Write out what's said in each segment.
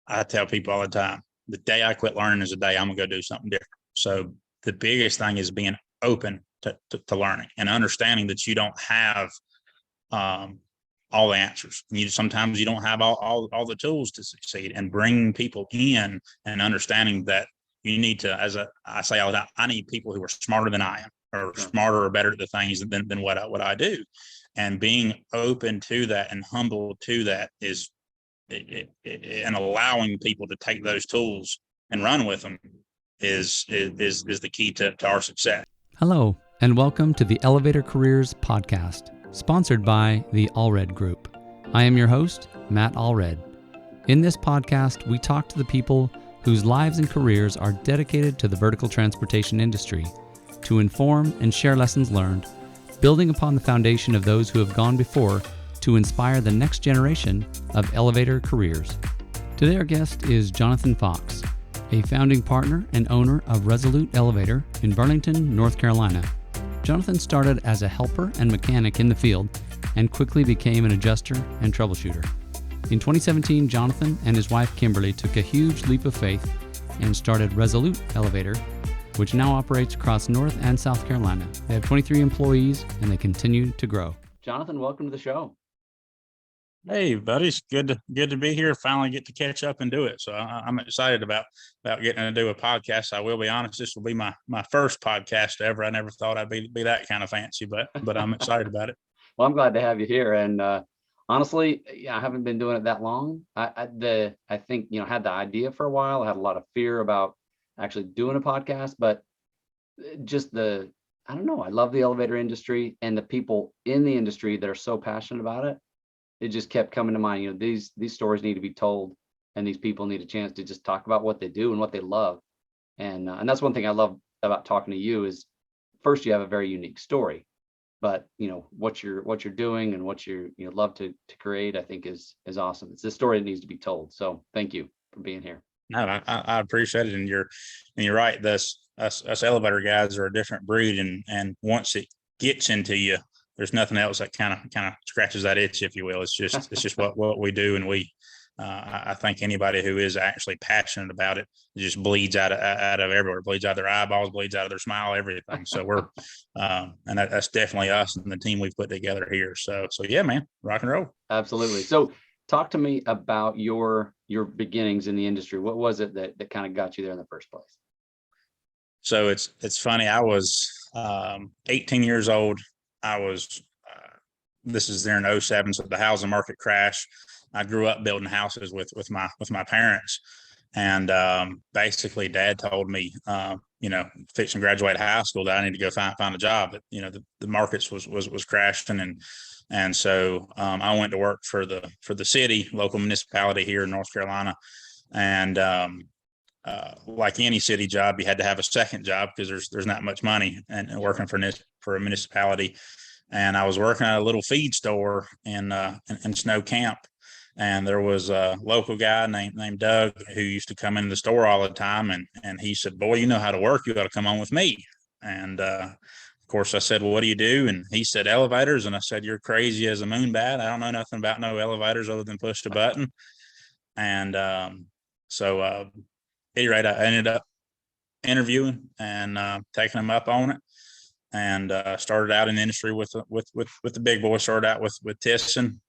I tell people all the time, the day I quit learning is the day I'm gonna go do something different. So the biggest thing is being open to learning and understanding that you don't have all the answers. Sometimes you don't have all the tools to succeed, and bringing people in and understanding that you need to, I say all the time, I need people who are smarter than I am, or smarter or better at the things than what I do. And being open to that and humble to that is and allowing people to take those tools and run with them is the key to our success. Hello, and welcome to the Elevator Careers Podcast, sponsored by the Allred Group. I am your host, Matt Allred. In this podcast, we talk to the people whose lives and careers are dedicated to the vertical transportation industry to inform and share lessons learned, building upon the foundation of those who have gone before to inspire the next generation of elevator careers. Today our guest is Jonathan Fox, a founding partner and owner of Resolute Elevator in Burlington, North Carolina. Jonathan started as a helper and mechanic in the field and quickly became an adjuster and troubleshooter. In 2017, Jonathan and his wife Kimberly took a huge leap of faith and started Resolute Elevator, which now operates across North and South Carolina. They have 23 employees and they continue to grow. Jonathan, welcome to the show. Hey, buddy, it's good to be here. Finally get to catch up and do it. So I'm excited about getting to do a podcast. I will be honest, this will be my first podcast ever. I never thought I'd be that kind of fancy, but I'm excited about it. Well, I'm glad to have you here. And honestly, I haven't been doing it that long. I think, had the idea for a while. I had a lot of fear about actually doing a podcast, but just I don't know. I love the elevator industry and the people in the industry that are so passionate about it. It just kept coming to mind. These stories need to be told, and these people need a chance to just talk about what they do and what they love. And that's one thing I love about talking to you is, first, you have a very unique story, but what you're doing and what you love to create, I think is awesome. It's a story that needs to be told. So thank you for being here. No, I appreciate it, and you're right. Us elevator guys are a different breed, and once it gets into you, there's nothing else that kind of scratches that itch, if you will. It's just what we do, and I think anybody who is actually passionate about it just bleeds out of everywhere, bleeds out of their eyeballs, bleeds out of their smile, everything. So we're and that's definitely us and the team we've put together here. So yeah, man, rock and roll. Absolutely. So talk to me about your beginnings in the industry. What was it that kind of got you there in the first place? So it's funny. I was 18 years old. I was, this is there in 2007. So the housing market crashed. I grew up building houses with my parents, and basically Dad told me, fixing to graduate high school, that I need to go find a job. That the markets was crashing, and so I went to work for the city, local municipality here in North Carolina, and like any city job, you had to have a second job because there's not much money and working for a municipality. And I was working at a little feed store in Snow Camp, and there was a local guy named Doug who used to come into the store all the time, and he said, "Boy, you know how to work. You got to come on with me." And of course, I said, "Well, what do you do?" And he said, "Elevators." And I said, "You're crazy as a moonbat. I don't know nothing about no elevators other than push the button." And so at any rate, I ended up interviewing and taking him up on it, and started out in the industry with the big boys. Started out with Tisson,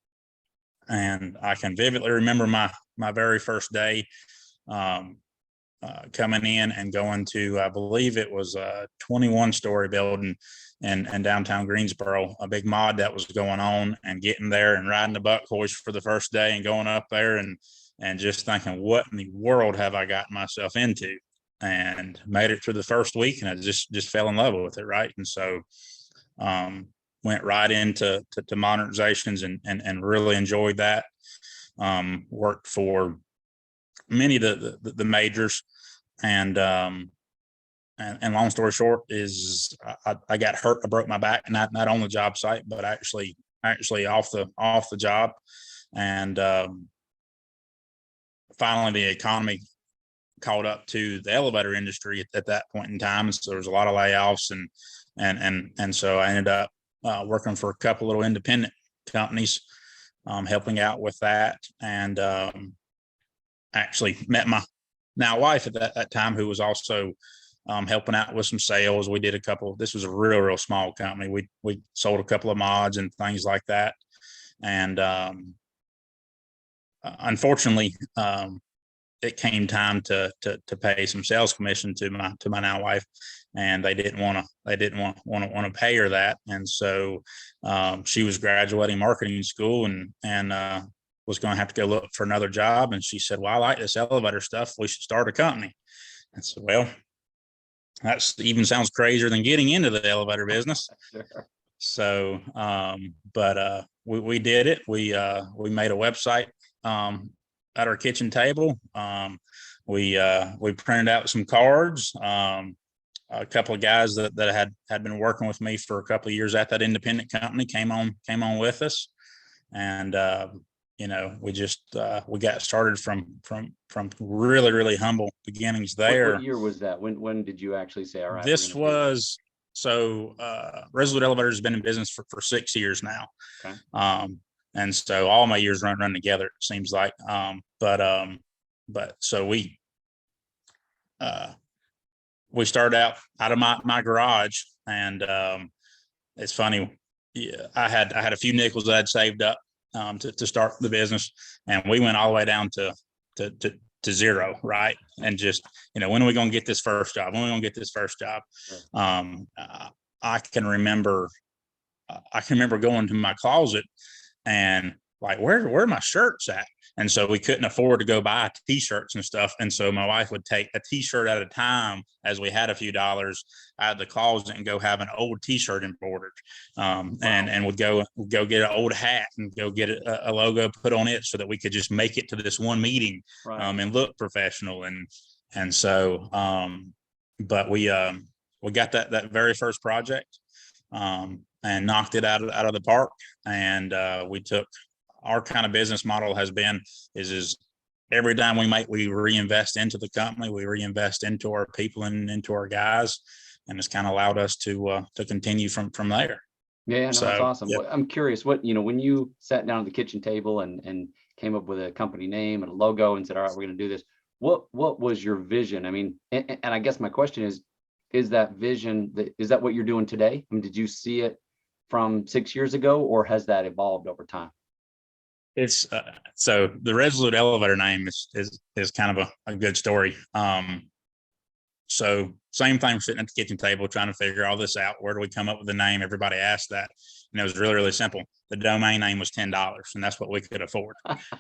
and I can vividly remember my very first day coming in and going to, I believe it was a 21-story building in downtown Greensboro, a big mod that was going on, and getting there and riding the buck hoist for the first day and going up there and just thinking, what in the world have I gotten myself into? And made it through the first week, and I just fell in love with it, right? And so went right into modernizations and really enjoyed that. Worked for many of the majors, and long story short is I got hurt. I broke my back, not on the job site, but actually off the job, and finally the economy caught up to the elevator industry at that point in time. So there was a lot of layoffs, and so I ended up working for a couple little independent companies, helping out with that. And actually met my now wife at that time, who was also helping out with some sales. We did a couple. This was a real small company. We sold a couple of mods and things like that. And unfortunately, it came time to pay some sales commission to my now wife, and they didn't want to pay her that. And so she was graduating marketing school and was going to have to go look for another job. And she said, "Well, I like this elevator stuff. We should start a company." And so, well, that even sounds crazier than getting into the elevator business. So, but we did it. We made a website at our kitchen table. We printed out some cards. A couple of guys that had been working with me for a couple of years at that independent company came on with us, and we just we got started from really humble beginnings there. What year was that? When did you actually say, all right? This was Resolute Elevator has been in business for 6 years now. Okay. And so all my years run together, it seems like. But so we started out of my garage, and it's funny. Yeah, I had a few nickels that I'd saved up to start the business, and we went all the way down to zero, right? And just, when are we going to get this first job? When are we going to get this first job? I can remember going to my closet and like, where are my shirts at? And so we couldn't afford to go buy t-shirts and stuff. And so my wife would take a t-shirt at a time as we had a few dollars out of the closet and go have an old t-shirt embroidered. And would go get an old hat and go get a logo put on it so that we could just make it to this one meeting, right. And look professional. And so, but we got that very first project, and knocked it out of the park. And we took our kind of business model has been is every time we reinvest into the company, we reinvest into our people and into our guys, and it's kind of allowed us to continue from there. Yeah, no, So, that's awesome. yeah. I'm curious, when you sat down at the kitchen table and came up with a company name and a logo and said, all right, we're going to do this, what was your vision? I mean, and I guess my question is that vision, is that what you're doing today? I mean, did you see it from 6 years ago, or has that evolved over time? It's so the Resolute Elevator name is kind of a good story. So same thing, sitting at the kitchen table trying to figure all this out. Where do we come up with the name? Everybody asked that, and it was really simple. The domain name was $10, and that's what we could afford.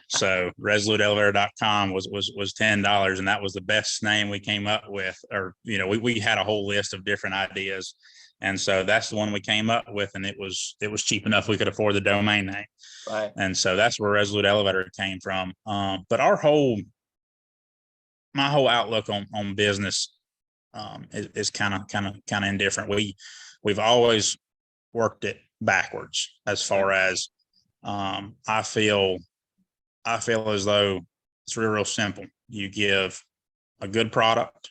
So ResoluteElevator.com was $10, and that was the best name we came up with. Or we had a whole list of different ideas, and so that's the one we came up with, and it was cheap enough we could afford the domain name. Right. And so that's where Resolute Elevator came from. But my whole outlook on business is kind of indifferent. We've always worked it backwards as far as I feel as though it's real simple. You give a good product,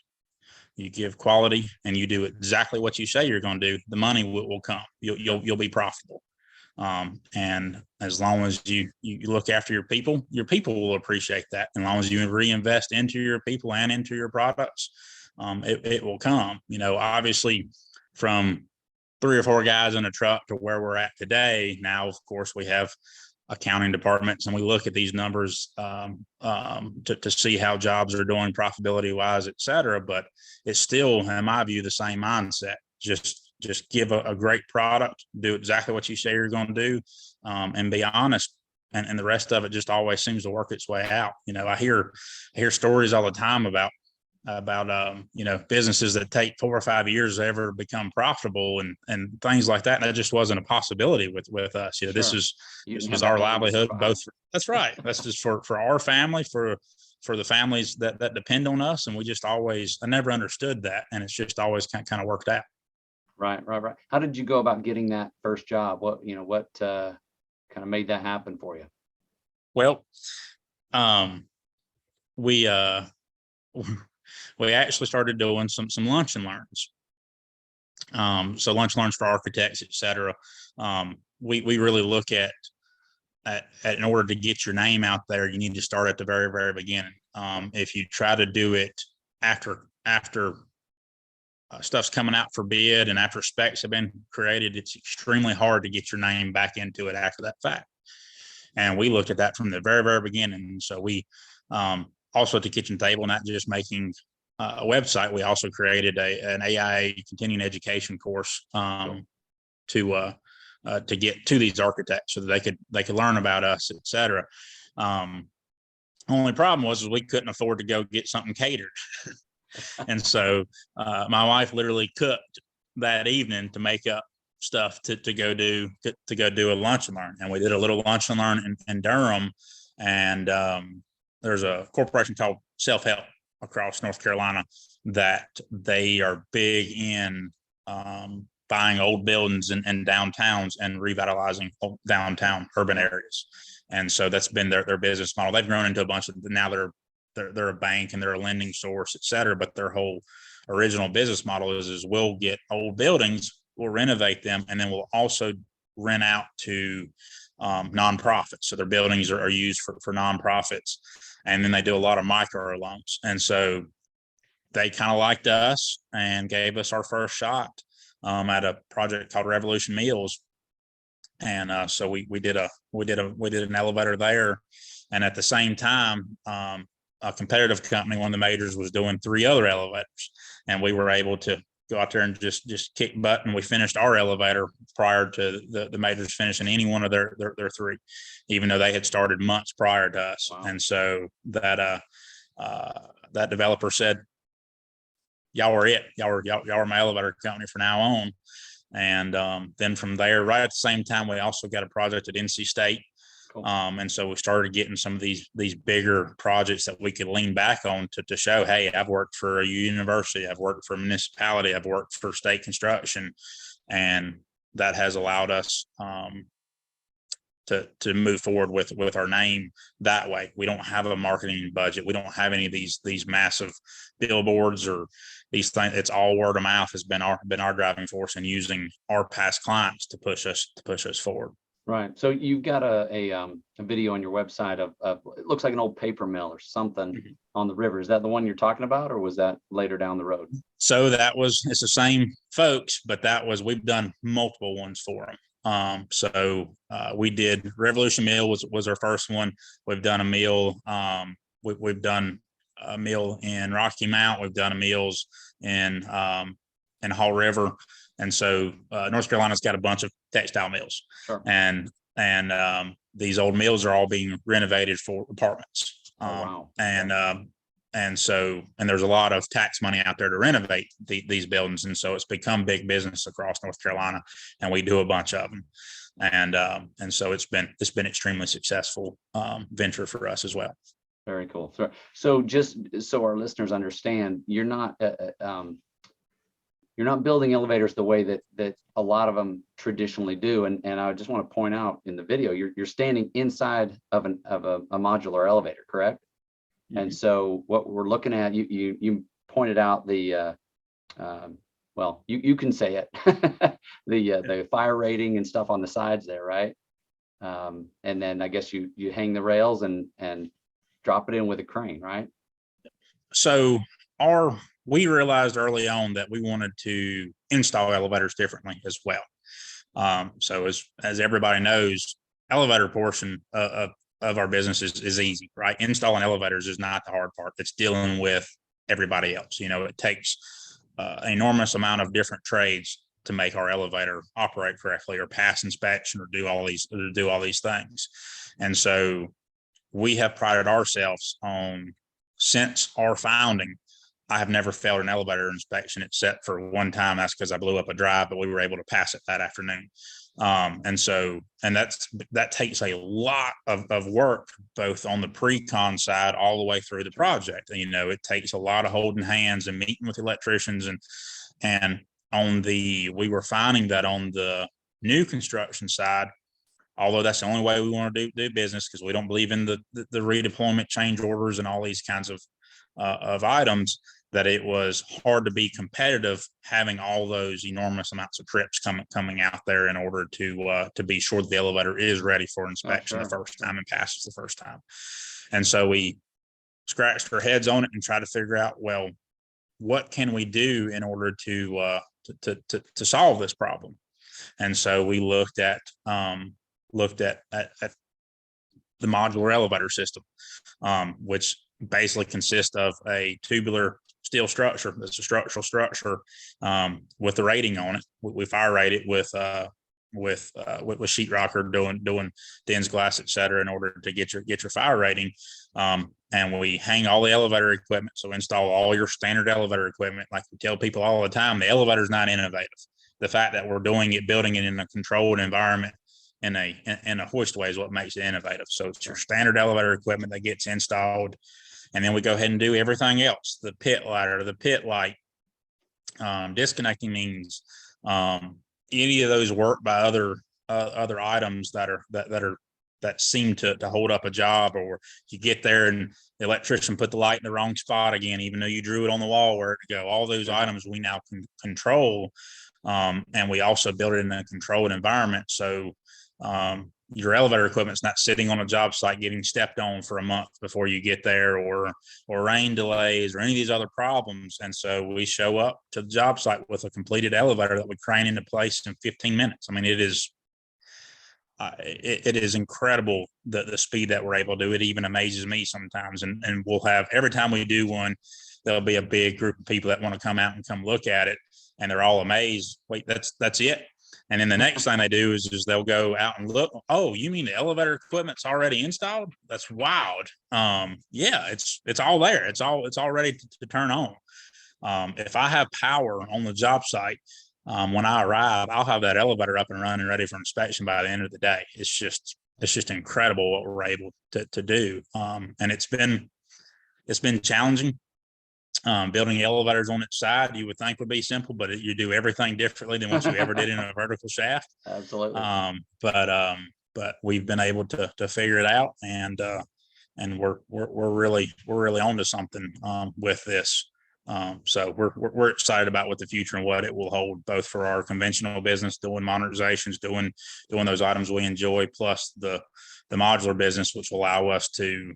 you give quality, and you do exactly what you say you're going to do. The money will come. You'll be profitable. And as long as you look after your people will appreciate that. And as long as you reinvest into your people and into your products, it will come. Obviously, from 3 or 4 guys in a truck to where we're at today. Now, of course, we have accounting departments, and we look at these numbers to see how jobs are doing profitability wise, et cetera. But it's still, in my view, the same mindset. Just give a great product, do exactly what you say you're going to do, and be honest. And the rest of it just always seems to work its way out. I hear stories all the time about businesses that take 4 or 5 years to ever become profitable and things like that. And that just wasn't a possibility with us. Sure. This was our livelihood. Both. That's right. That's just for our family, for the families that depend on us. And I never understood that. And it's just always kind of worked out. Right. How did you go about getting that first job? What kind of made that happen for you? Well, we actually started doing some lunch and learns. So lunch and learns for architects, et cetera. We really look at in order to get your name out there, you need to start at the very, very beginning. If you try to do it after stuff's coming out for bid and after specs have been created, it's extremely hard to get your name back into it after that fact. And we looked at that from the very, very beginning. So we also at the kitchen table, not just making a website, we also created an AIA continuing education course to get to these architects so that they could learn about us, et cetera. Only problem was we couldn't afford to go get something catered. And so my wife literally cooked that evening to make up stuff to go do a lunch and learn. And we did a little lunch and learn in Durham. And there's a corporation called Self Help across North Carolina that they are big in buying old buildings and downtowns and revitalizing downtown urban areas. And so that's been their business model. They've grown into a bunch of, now they're a bank and they're a lending source, et cetera. But their whole original business model is we'll get old buildings, we'll renovate them, and then we'll also rent out to nonprofits. So their buildings are used for nonprofits. And then they do a lot of micro loans. And so they kind of liked us and gave us our first shot at a project called Revolution Meals. And so we did an elevator there. And at the same time, a competitive company, one of the majors, was doing 3 other elevators, and we were able to go out there and just kick butt. And we finished our elevator prior to the majors finishing any one of their 3, even though they had started months prior to us. Wow. And so that developer said, y'all are it. Y'all are my elevator company from now on. And then from there, right at the same time, we also got a project at NC State. Cool. And so we started getting some of these bigger projects that we could lean back on to show, hey, I've worked for a university, I've worked for a municipality, I've worked for state construction, and that has allowed us to move forward with our name that way. We don't have a marketing budget. We don't have any of these massive billboards or these things. It's all word of mouth has been our driving force, and using our past clients to push us forward. Right. So you've got a video on your website of it looks like an old paper mill or something on the river. Is that the one you're talking about, or was that later down the road? So it's the same folks, but we've done multiple ones for them. So we did Revolution Mill was our first one. We've done a mill. We've done a mill in Rocky Mount. We've done a mills in Hall River. And so North Carolina's got a bunch of textile mills. Sure. And these old mills are all being renovated for apartments. Wow. And there's a lot of tax money out there to renovate these buildings. And so it's become big business across North Carolina, and we do a bunch of them. And so it's been extremely successful venture for us as well. Very cool. So just so our listeners understand, you're not building elevators the way that a lot of them traditionally do. And I just want to point out in the video, you're standing inside of a modular elevator, correct? Mm-hmm. And so what we're looking at, you pointed out the well, you can say it, the fire rating and stuff on the sides there, right? And then I guess you hang the rails and drop it in with a crane, right? So we realized early on that we wanted to install elevators differently as well. So as everybody knows, elevator portion of our business is easy, right? Installing elevators is not the hard part. It's dealing with everybody else. It takes an enormous amount of different trades to make our elevator operate correctly or pass inspection or do all these things. And so we have prided ourselves on, since our founding, I have never failed an elevator inspection except for one time. That's because I blew up a drive, but we were able to pass it that afternoon. And that takes a lot of work, both on the pre-con side all the way through the project. It takes a lot of holding hands and meeting with electricians, and we were finding that on the new construction side, although that's the only way we want to do business, because we don't believe in the redeployment change orders and all these kinds of of items, that it was hard to be competitive having all those enormous amounts of trips coming out there in order to be sure that the elevator is ready for inspection the first time and passes the first time. And so we scratched our heads on it and tried to figure out, well, what can we do in order to solve this problem? And so we looked at the modular elevator system, which basically consists of a tubular steel structure. That's a structural structure with a rating on it. We fire rate it with sheetrocker, doing Den's glass, et cetera, in order to get your fire rating. And we hang all the elevator equipment. So install all your standard elevator equipment. Like we tell people all the time, the elevator is not innovative. The fact that we're building it in a controlled environment in a hoist way is what makes it innovative. So it's your standard elevator equipment that gets installed. And then we go ahead and do everything else: the pit ladder, the pit light, disconnecting means, any of those work by other items that seem to hold up a job, or you get there and the electrician put the light in the wrong spot again, even though you drew it on the wall where it to go. All those items we now can control, and we also build it in a controlled environment. So your elevator equipment's not sitting on a job site getting stepped on for a month before you get there, or rain delays or any of these other problems. And so we show up to the job site with a completed elevator that we crane into place in 15 minutes. I mean, it is incredible the speed that we're able to do. It even amazes me sometimes. And we'll have, every time we do one, there'll be a big group of people that want to come out and come look at it, and they're all amazed. Wait, that's it? And then the next thing they do is they'll go out and look. Oh, you mean the elevator equipment's already installed? That's wild. Yeah, it's all there. It's all ready to turn on. If I have power on the job site, when I arrive, I'll have that elevator up and running, ready for inspection by the end of the day. It's just incredible what we're able to do. And it's been challenging. Building elevators on its side, you would think would be simple, but you do everything differently than what you ever did in a vertical shaft. Absolutely. But we've been able to figure it out, and we're really onto something with this. So we're excited about what the future and what it will hold, both for our conventional business, doing modernizations, doing those items we enjoy, plus the modular business, which will allow us to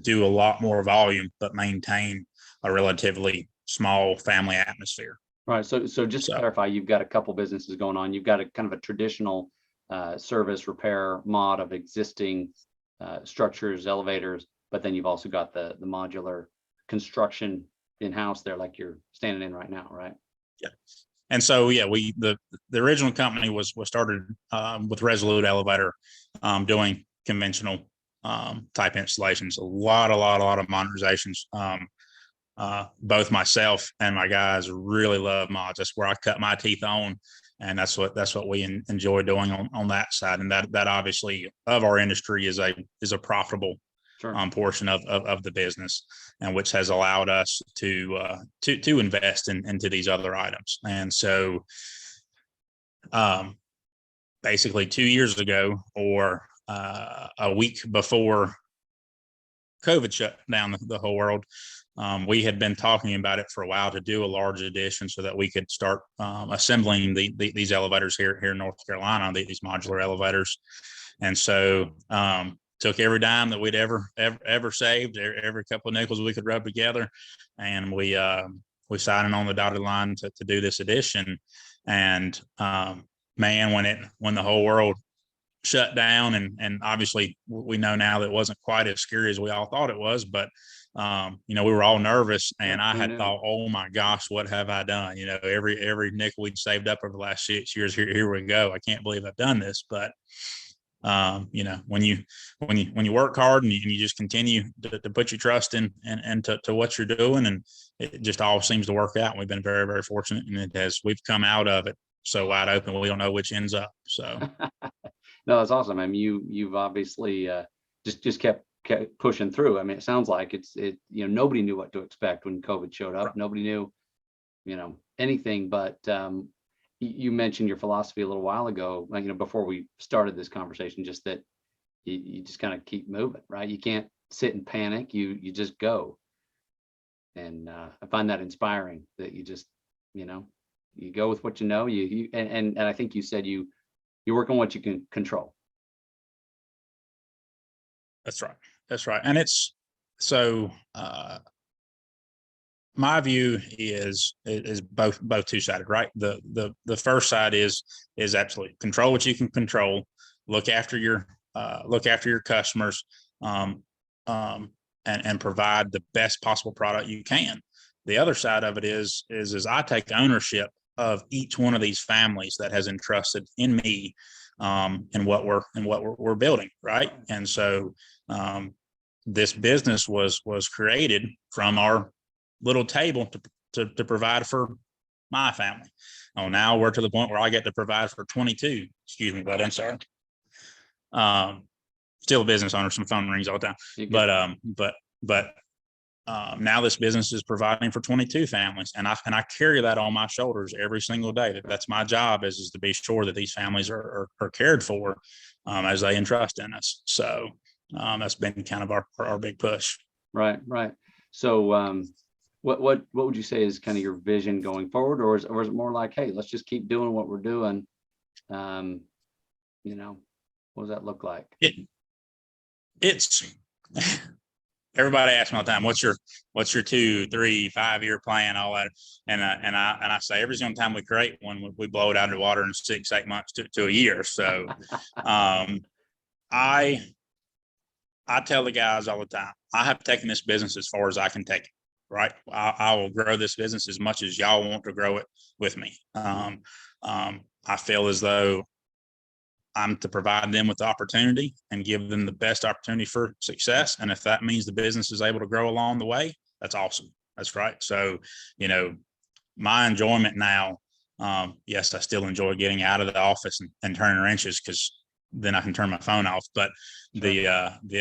do a lot more volume, but maintain a relatively small family atmosphere. Right. So just to clarify, you've got a couple businesses going on. You've got a kind of a traditional service repair mod of existing structures, elevators, but then you've also got the modular construction in-house there, like you're standing in right now, right? Yeah. And so, yeah, the original company was started with Resolute Elevator, doing conventional type installations, a lot of modernizations. Both myself and my guys really love mods. That's where I cut my teeth on, and that's what we enjoy doing on that side. And that obviously of our industry is a profitable portion of the business, and which has allowed us to invest into these other items. And so, basically 2 years ago, or a week before COVID shut down the whole world, we had been talking about it for a while to do a large addition so that we could start assembling these elevators here in North Carolina, these modular elevators. And so took every dime that we'd ever saved, every couple of nickels we could rub together, and we signed on the dotted line to do this addition. And man, when the whole world shut down, and obviously we know now that it wasn't quite as scary as we all thought it was, but we were all nervous, and I had thought, oh my gosh, what have I done? Every nickel we'd saved up over the last 6 years, here we go. I can't believe I've done this. But when you work hard and you just continue to put your trust in and to what you're doing, and it just all seems to work out. We've been very, very fortunate, and we've come out of it so wide open, we don't know which ends up. So no, that's awesome. I mean, you've obviously just kept pushing through. I mean, it sounds like nobody knew what to expect when COVID showed up. Right. Nobody knew, anything. But you mentioned your philosophy a little while ago, before we started this conversation, just that you just kind of keep moving, right? You can't sit and panic. You just go. And I find that inspiring that you just, you know, you go with what you know, and I think you said you work on what you can control. That's right. That's right. And it's so my view is both two-sided, right? The first side is absolutely control what you can control, look after your customers, and provide the best possible product you can. The other side of it is I take ownership of each one of these families that has entrusted in me, in what we're building, right? And so this business was created from our little table to provide for my family. Oh, now we're to the point where I get to provide for 22. Excuse me, bud. I'm sorry. Still a business owner. Some phone rings all the time. But now this business is providing for 22 families, and I carry that on my shoulders every single day. That's my job is to be sure that these families are cared for, as they entrust in us. So that's been kind of our big push. Right. So what would you say is kind of your vision going forward, or is it more like, hey, let's just keep doing what we're doing? You know, what does that look like? It's everybody asks me all the time, what's your 2, 3, 5-year plan, all that, and I say every single time we create one, we blow it out of the water in 6, 8 months to a year. So I tell the guys all the time, I have taken this business as far as I can take it. Right. I will grow this business as much as y'all want to grow it with me. I feel as though I'm to provide them with the opportunity and give them the best opportunity for success. And if that means the business is able to grow along the way, that's awesome. That's right. So, you know, my enjoyment now, yes, I still enjoy getting out of the office and turning wrenches, because then I can turn my phone off. But the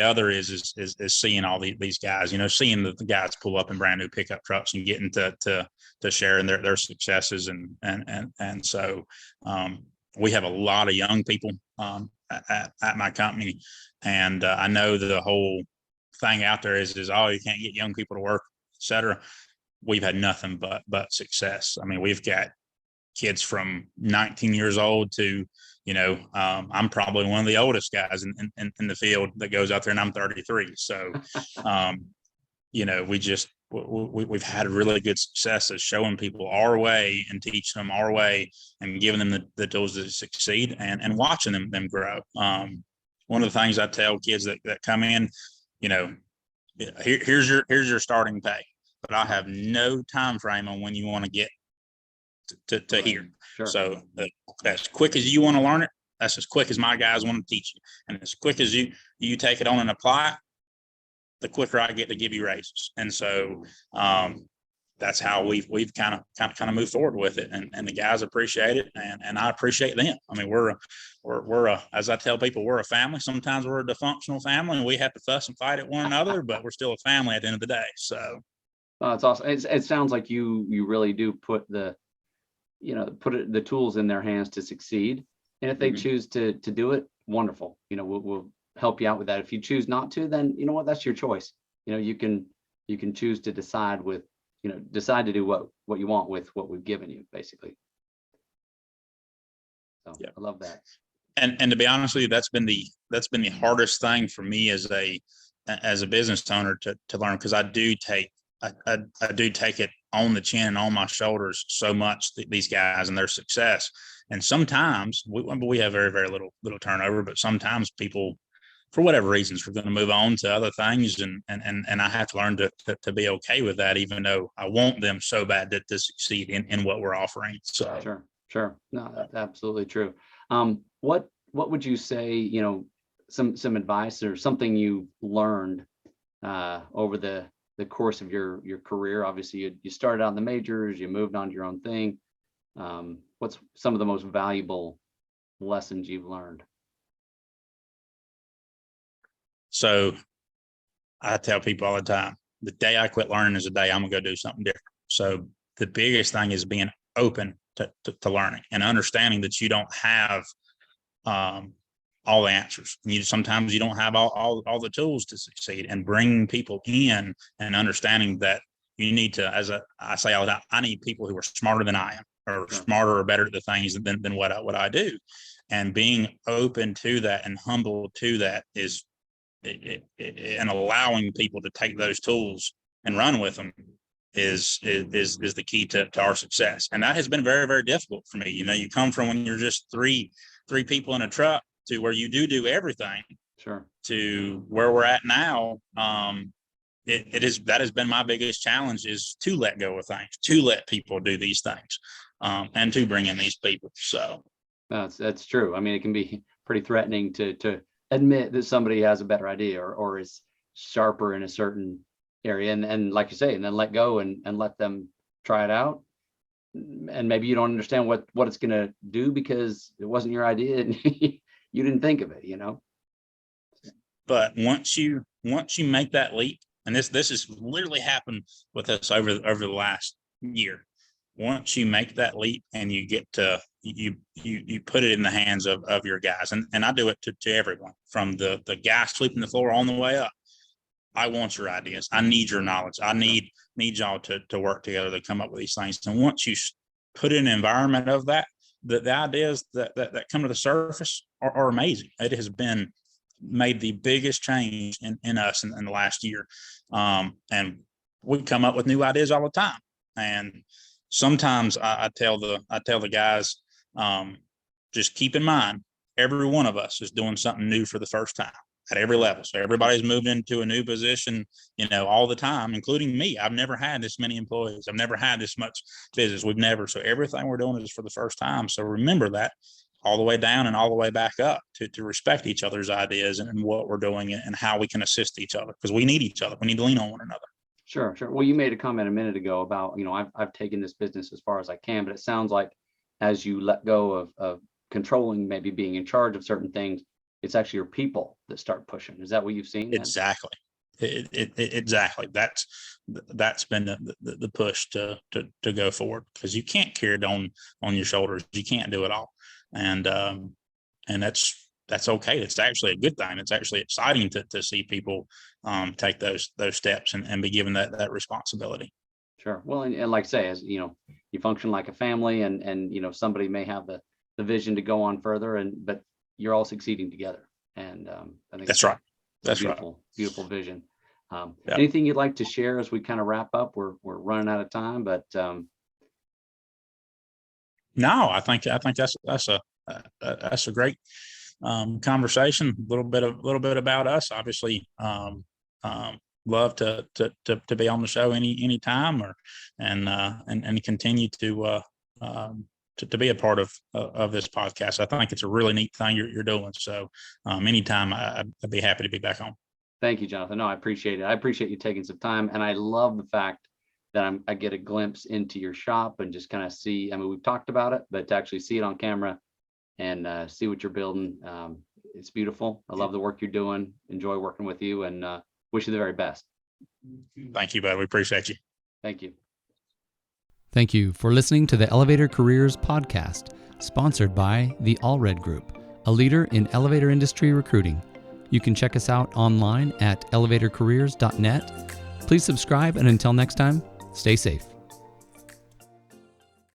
other is seeing all these guys, you know, seeing the guys pull up in brand new pickup trucks and getting to sharing their successes. And so we have a lot of young people at my company. And I know the whole thing out there is, oh, you can't get young people to work, et cetera. We've had nothing but success. I mean, we've got kids from 19 years old to, you know, I'm probably one of the oldest guys in the field that goes out there, and I'm 33. So, you know, we've had really good successes showing people our way and teaching them our way and giving them the tools to succeed and watching them grow. One of the things I tell kids that come in, you know, here's your starting pay, but I have no time frame on when you want to get to here. Sure. So as quick as you want to learn it, that's as quick as my guys want to teach you. And as quick as you take it on and apply it, the quicker I get to give you raises. And so that's how we've kind of moved forward with it. And the guys appreciate it, and I appreciate them. I mean, we're as I tell people, we're a family. Sometimes we're a dysfunctional family and we have to fuss and fight at one another, but we're still a family at the end of the day. So it's awesome. It sounds like you really do put the tools in their hands to succeed. And if they choose to do it, wonderful. You know, we'll help you out with that. If you choose not to, then you know what, that's your choice. You know, you can choose to decide to do what you want with what we've given you, basically. So yeah. I love that. And to be honest with you, that's been the hardest thing for me as a business owner to learn, because I do take it on the chin and on my shoulders so much, these guys and their success. And sometimes we have very, very little turnover, but sometimes people, for whatever reasons, we're going to move on to other things. And I have to learn to be okay with that, even though I want them so bad to succeed in what we're offering. So Sure. No, that's absolutely true. What would you say, you know, some advice or something you learned over the course of your career? Obviously you started out in the majors, you moved on to your own thing. What's some of the most valuable lessons you've learned? So I tell people all the time, the day I quit learning is the day I'm gonna go do something different. So the biggest thing is being open to learning and understanding that you don't have all the answers. Sometimes you don't have all the tools to succeed, and bringing people in and understanding that, you need to, I say all the time, I need people who are smarter than I am, or Sure. smarter or better at the things than what I do. And being open to that and humble to that is, and allowing people to take those tools and run with them is the key to our success. And that has been very, very difficult for me. You come from when you're just three people in a truck to where you do everything, Sure. to where we're at now. That has been my biggest challenge, is to let go of things, to let people do these things, and to bring in these people. So That's true. I mean, it can be pretty threatening to admit that somebody has a better idea or is sharper in a certain area, and like you say, and then let go and let them try it out. And maybe you don't understand what it's going to do because it wasn't your idea and you didn't think of it, but once you make that leap, and this has literally happened with us over the last year. Once you make that leap and you get to you put it in the hands of your guys, and I do it to everyone, from the guy sweeping the floor on the way up. I want your ideas. I need your knowledge. I need y'all to work together to come up with these things. And once you put in an environment of that, the ideas that come to the surface are amazing. It has been made the biggest change in us in the last year. And we come up with new ideas all the time. And sometimes I tell the guys, just keep in mind, every one of us is doing something new for the first time at every level. So everybody's moved into a new position, all the time, including me. I've never had this many employees. I've never had this much business. So everything we're doing is for the first time. So remember that, all the way down and all the way back up, to respect each other's ideas and what we're doing and how we can assist each other, because we need each other. We need to lean on one another. Sure. Well, you made a comment a minute ago about, I've taken this business as far as I can, but it sounds like as you let go of controlling, maybe being in charge of certain things, it's actually your people that start pushing. Is that what you've seen then? Exactly. Exactly. That's been the push to go forward, because you can't carry it on your shoulders. You can't do it all. And that's okay. It's actually a good thing. It's actually exciting to see people take those steps and be given that responsibility. Sure. Well, and like I say, as you function like a family, and somebody may have the vision to go on further, but you're all succeeding together. And I think that's right. That's beautiful, beautiful vision. Yeah. Anything you'd like to share as we kind of wrap up? We're running out of time, but no, I think that's a great conversation. A little bit about us. Obviously, love to be on the show any time, and continue to be a part of this podcast. I think it's a really neat thing you're doing. So anytime I'd be happy to be back on. Thank you, Jonathan. No, I appreciate it. I appreciate you taking some time, and I love the fact that I get a glimpse into your shop and just kind of see. I mean, we've talked about it, but to actually see it on camera and see what you're building, it's beautiful. I love the work you're doing. Enjoy working with you, and wish you the very best. Thank you, bud. We appreciate you. Thank you. Thank you for listening to the Elevator Careers podcast, sponsored by the Allred Group, a leader in elevator industry recruiting. You can check us out online at elevatorcareers.net. Please subscribe, and until next time, stay safe.